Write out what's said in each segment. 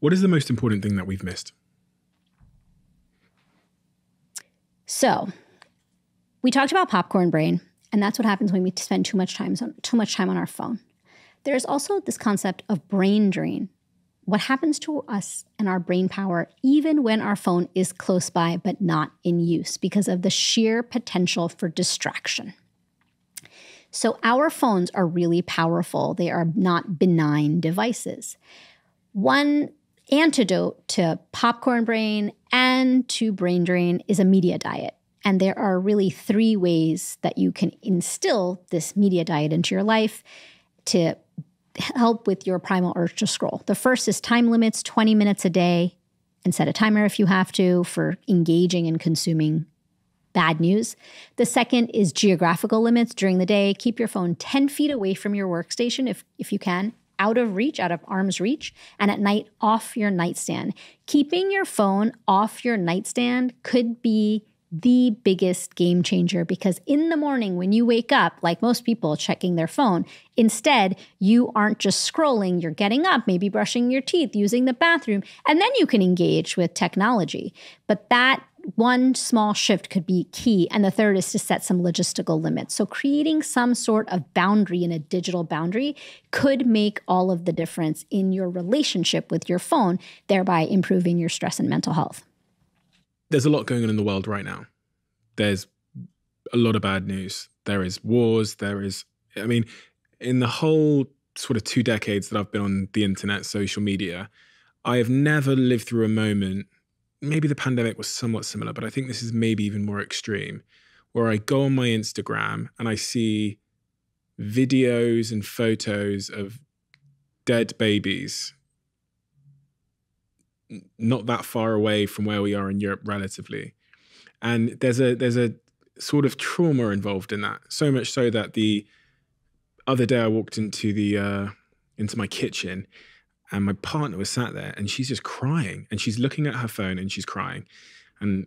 What is the most important thing that we've missed? So we talked about popcorn brain, and that's what happens when we spend too much time on our phone. There's also this concept of brain drain. What happens to us and our brain power even when our phone is close by but not in use because of the sheer potential for distraction. So our phones are really powerful. They are not benign devices. One antidote to popcorn brain and to brain drain is a media diet. And there are really 3 ways that you can instill this media diet into your life to help with your primal urge to scroll. The first is time limits, 20 minutes a day, and set a timer if you have to for engaging and consuming bad news. The second is geographical limits during the day. Keep your phone 10 feet away from your workstation if you can, out of reach, out of arm's reach, and at night off your nightstand. Keeping your phone off your nightstand could be the biggest game changer because in the morning when you wake up, like most people checking their phone, instead you aren't just scrolling, you're getting up, maybe brushing your teeth, using the bathroom, and then you can engage with technology. But that one small shift could be key. And the third is to set some logistical limits. So creating some sort of boundary in a digital boundary could make all of the difference in your relationship with your phone, thereby improving your stress and mental health. There's a lot going on in the world right now. There's a lot of bad news. There is wars. In the whole sort of 2 decades that I've been on the internet, social media, I have never lived through a moment, maybe the pandemic was somewhat similar, but I think this is maybe even more extreme, where I go on my Instagram and I see videos and photos of dead babies not that far away from where we are in Europe relatively. And there's a sort of trauma involved in that. So much so that the other day I walked into my kitchen and my partner was sat there and she's just crying and she's looking at her phone and she's crying. And,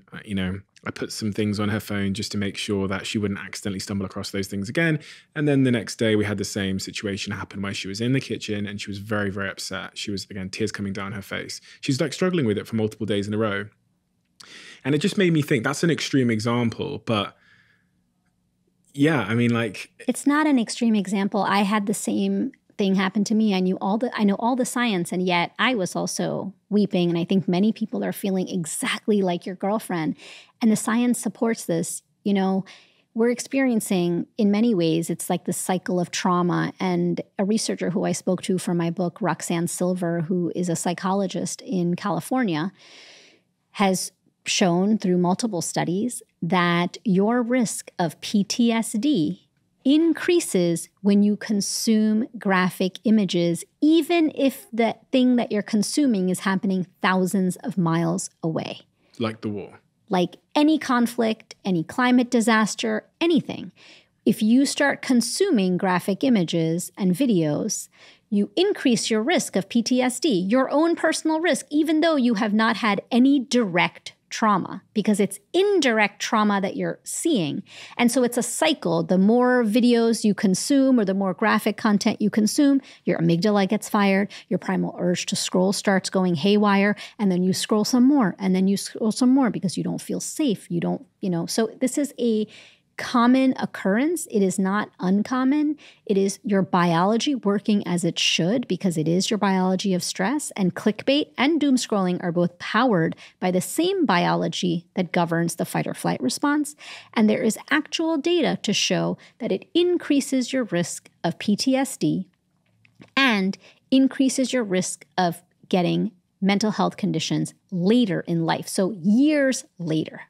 I put some things on her phone just to make sure that she wouldn't accidentally stumble across those things again. And then the next day we had the same situation happen where she was in the kitchen and she was very, very upset. She was, again, tears coming down her face. She's like struggling with it for multiple days in a row. And it just made me think that's an extreme example, but yeah, it's not an extreme example. I had the same thing happen to me. I know all the science, and yet I was also weeping. And I think many people are feeling exactly like your girlfriend. And the science supports this. We're experiencing, in many ways, it's like the cycle of trauma. And a researcher who I spoke to for my book, Roxanne Silver, who is a psychologist in California, has shown through multiple studies that your risk of PTSD increases when you consume graphic images, even if the thing that you're consuming is happening thousands of miles away. Like the war. Like any conflict, any climate disaster, anything. If you start consuming graphic images and videos, you increase your risk of PTSD, your own personal risk, even though you have not had any direct trauma, because it's indirect trauma that you're seeing. And so it's a cycle. The more videos you consume or the more graphic content you consume, your amygdala gets fired, your primal urge to scroll starts going haywire, and then you scroll some more, and then you scroll some more because you don't feel safe. So this is a common occurrence. It is not uncommon. It is your biology working as it should because it is your biology of stress. And clickbait and doom scrolling are both powered by the same biology that governs the fight or flight response. And there is actual data to show that it increases your risk of PTSD and increases your risk of getting mental health conditions later in life. So years later.